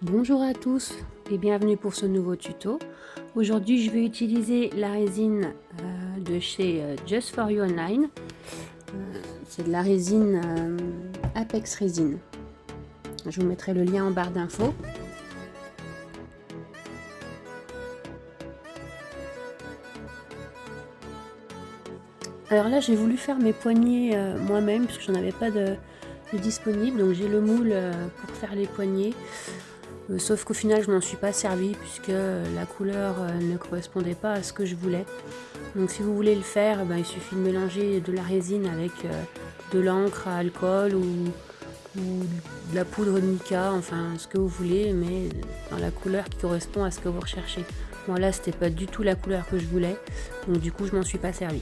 Bonjour à tous et bienvenue pour ce nouveau tuto. Aujourd'hui je vais utiliser la résine de chez Just For You Online. C'est de la résine Apex Resin. Je vous mettrai le lien en barre d'infos. Alors là j'ai voulu faire mes poignets moi-même parce que j'en avais pas de disponible, donc j'ai le moule pour faire les poignets. Sauf qu'au final je m'en suis pas servi puisque la couleur ne correspondait pas à ce que je voulais. Donc si vous voulez le faire, il suffit de mélanger de la résine avec de l'encre à alcool ou de la poudre de mica, enfin ce que vous voulez, mais dans la couleur qui correspond à ce que vous recherchez. Moi là c'était pas du tout la couleur que je voulais, donc du coup je m'en suis pas servi.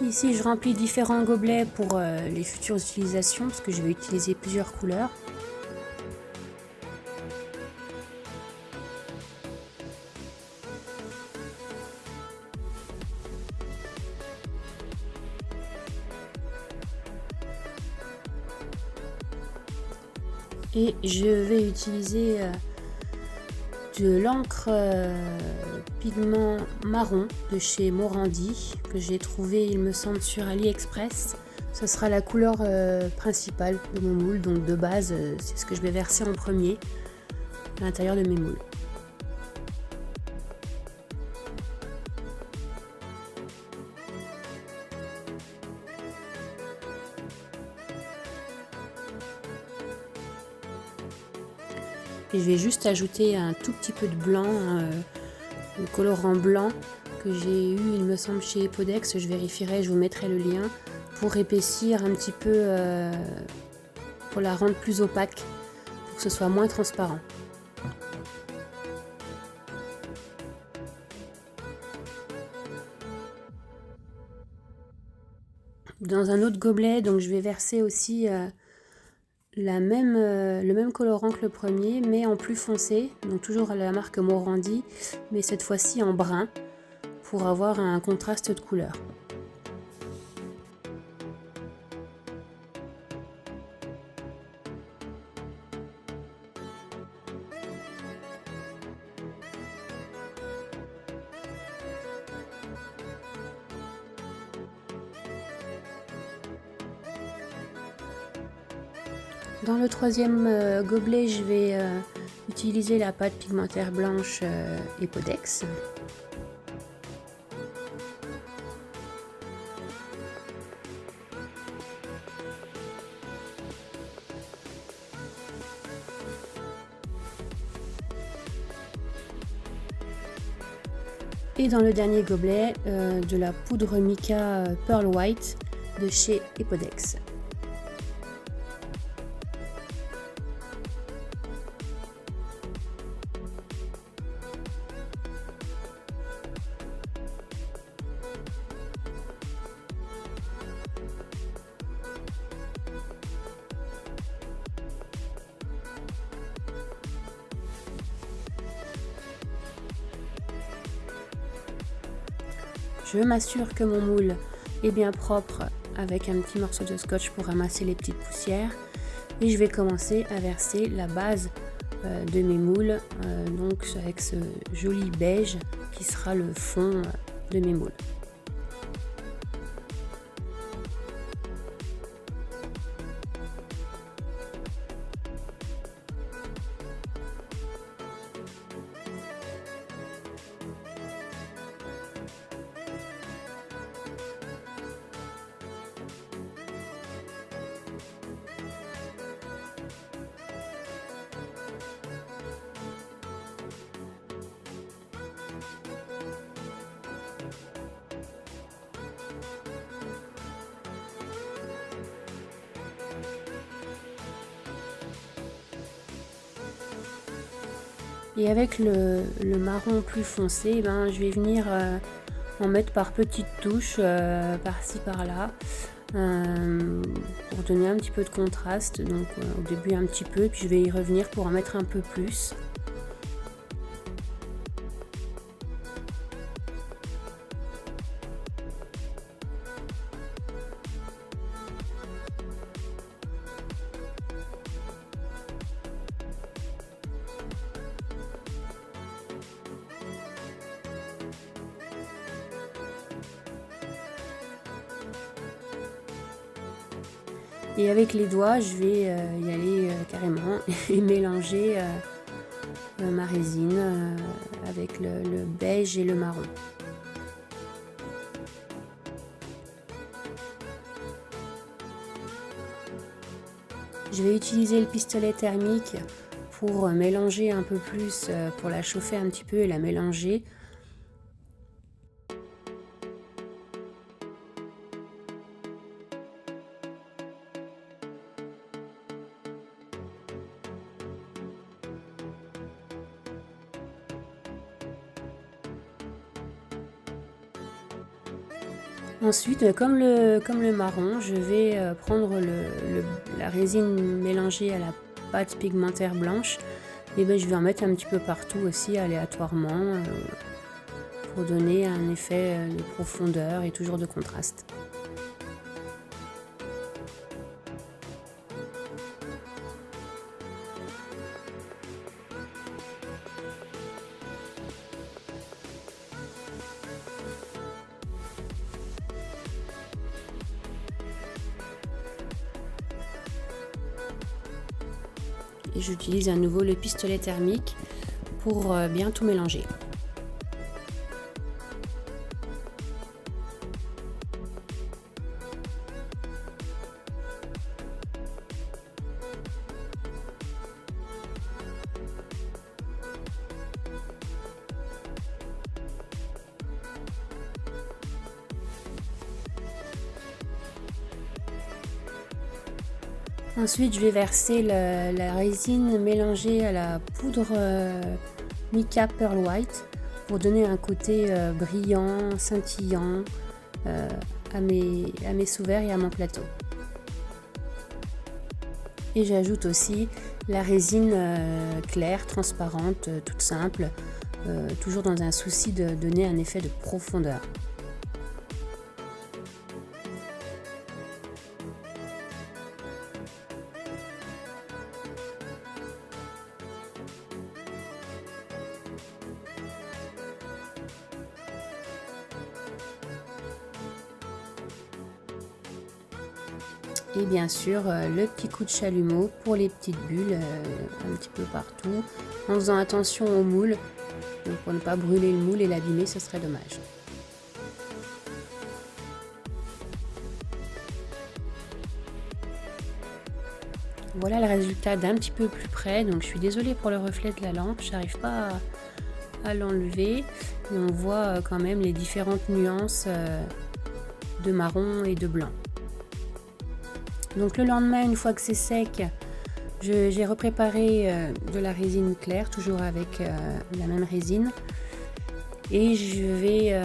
Ici je remplis différents gobelets pour les futures utilisations parce que je vais utiliser plusieurs couleurs. Et je vais utiliser de l'encre pigment marron de chez Morandi que j'ai trouvé il me semble sur AliExpress. Ce sera la couleur principale de mon moule, donc de base c'est ce que je vais verser en premier à l'intérieur de mes moules. Et je vais juste ajouter un tout petit peu de blanc, le colorant blanc que j'ai eu il me semble chez Epodex, je vérifierai, je vous mettrai le lien, pour épaissir un petit peu, pour la rendre plus opaque, pour que ce soit moins transparent. Dans un autre gobelet, donc je vais verser aussi le même colorant que le premier, mais en plus foncé, donc toujours à la marque Morandi, mais cette fois-ci en brun, pour avoir un contraste de couleur. Dans le troisième gobelet, je vais utiliser la pâte pigmentaire blanche Epodex. Et dans le dernier gobelet, de la poudre mica Pearl White de chez Epodex. Je m'assure que mon moule est bien propre avec un petit morceau de scotch pour ramasser les petites poussières. Et je vais commencer à verser la base de mes moules, donc avec ce joli beige qui sera le fond de mes moules. Et avec le marron plus foncé, ben, je vais venir en mettre par petites touches, par-ci par-là, pour donner un petit peu de contraste. Donc au début un petit peu, puis je vais y revenir pour en mettre un peu plus. Et avec les doigts, je vais y aller carrément et mélanger ma résine avec le beige et le marron. Je vais utiliser le pistolet thermique pour mélanger un peu plus, pour la chauffer un petit peu et la mélanger. Ensuite, comme le marron, je vais prendre la résine mélangée à la pâte pigmentaire blanche et ben, je vais en mettre un petit peu partout aussi aléatoirement pour donner un effet de profondeur et toujours de contraste. Et j'utilise à nouveau le pistolet thermique pour bien tout mélanger. Ensuite, je vais verser la résine mélangée à la poudre Mica Pearl White pour donner un côté brillant, scintillant à mes sous-verres et à mon plateau. Et j'ajoute aussi la résine claire, transparente, toute simple, toujours dans un souci de donner un effet de profondeur. Et bien sûr, le petit coup de chalumeau pour les petites bulles, un petit peu partout, en faisant attention au moule, donc pour ne pas brûler le moule et l'abîmer, ce serait dommage. Voilà le résultat d'un petit peu plus près, donc je suis désolée pour le reflet de la lampe, j'arrive pas à l'enlever, mais on voit quand même les différentes nuances de marron et de blanc. Donc le lendemain, une fois que c'est sec, j'ai repréparé de la résine claire, toujours avec la même résine. Et je vais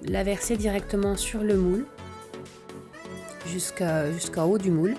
la verser directement sur le moule, jusqu'en haut du moule.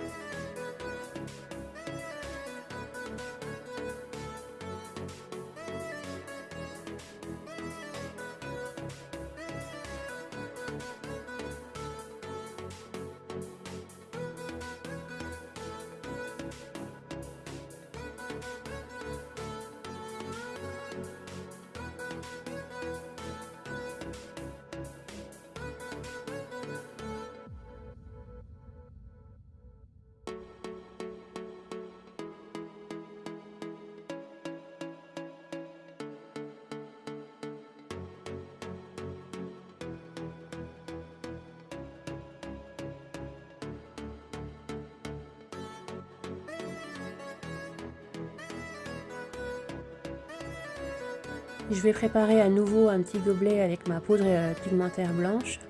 Je vais préparer à nouveau un petit gobelet avec ma poudre pigmentaire blanche.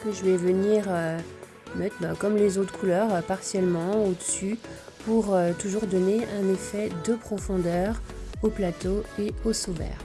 Que je vais venir mettre comme les autres couleurs partiellement au-dessus pour toujours donner un effet de profondeur au plateau et au sous-vert.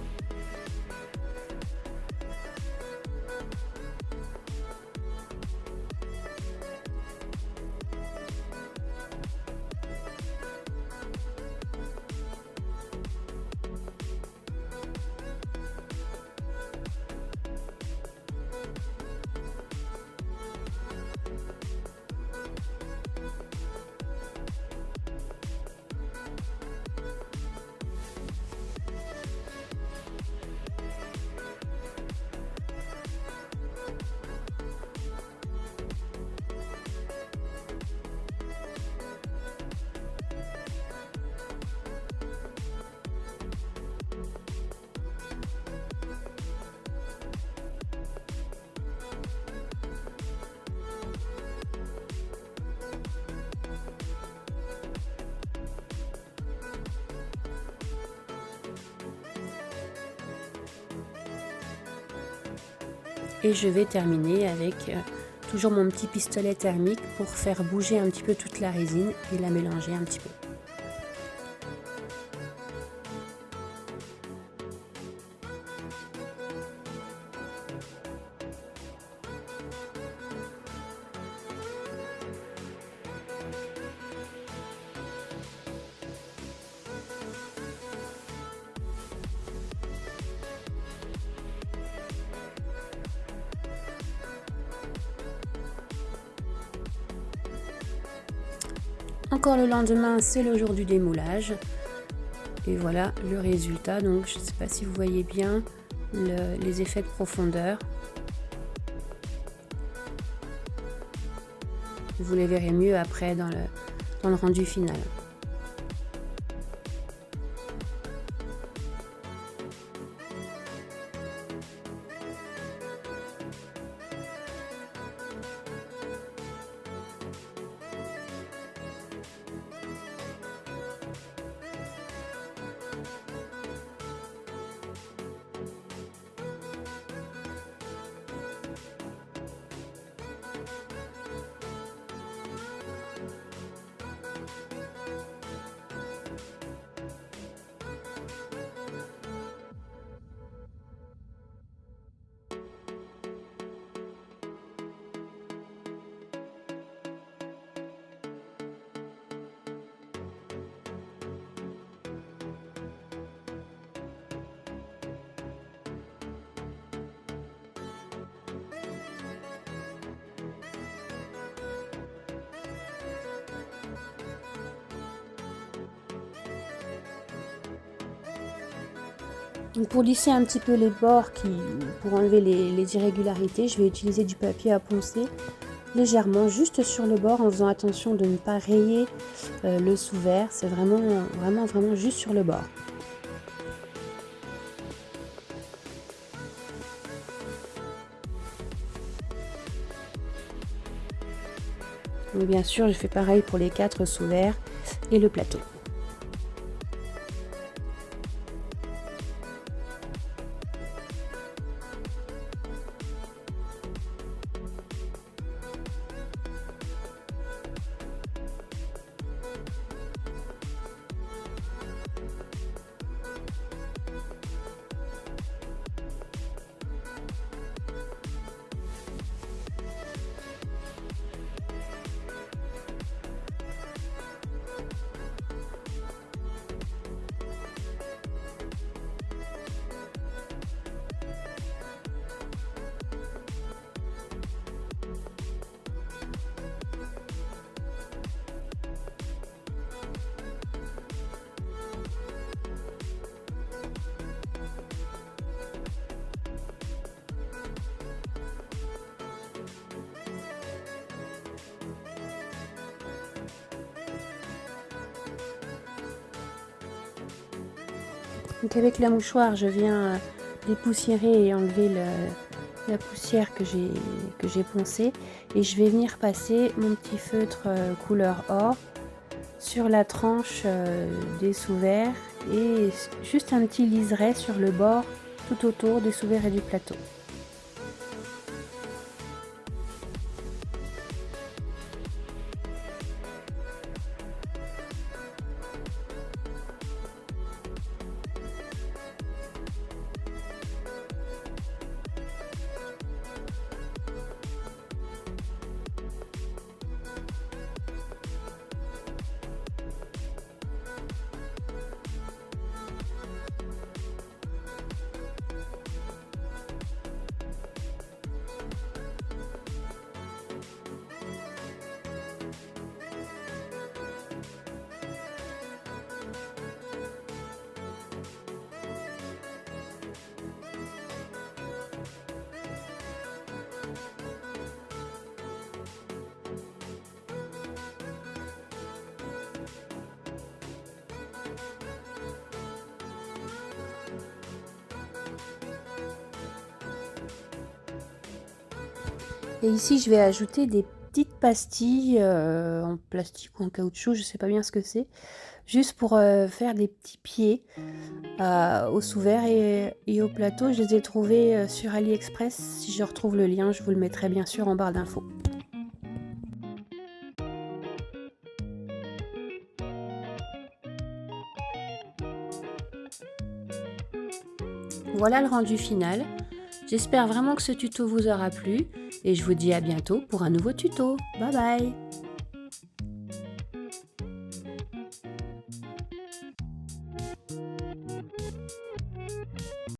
Et je vais terminer avec toujours mon petit pistolet thermique pour faire bouger un petit peu toute la résine et la mélanger un petit peu. Encore le lendemain, c'est le jour du démoulage. Et voilà le résultat. Donc je ne sais pas si vous voyez bien les effets de profondeur. Vous les verrez mieux après dans le rendu final. Donc pour lisser un petit peu les bords, pour enlever les irrégularités, je vais utiliser du papier à poncer légèrement juste sur le bord en faisant attention de ne pas rayer le sous-vert. C'est vraiment juste sur le bord. Donc bien sûr, je fais pareil pour les 4 sous-verts et le plateau. Donc avec la mouchoir, je viens dépoussiérer et enlever la poussière que j'ai poncée et je vais venir passer mon petit feutre couleur or sur la tranche des sous-verts et juste un petit liseré sur le bord tout autour des sous-verts et du plateau. Et ici, je vais ajouter des petites pastilles en plastique ou en caoutchouc, je sais pas bien ce que c'est, juste pour faire des petits pieds au sous-verts et au plateau. Je les ai trouvés sur AliExpress. Si je retrouve le lien, je vous le mettrai bien sûr en barre d'infos. Voilà le rendu final. J'espère vraiment que ce tuto vous aura plu et je vous dis à bientôt pour un nouveau tuto. Bye bye!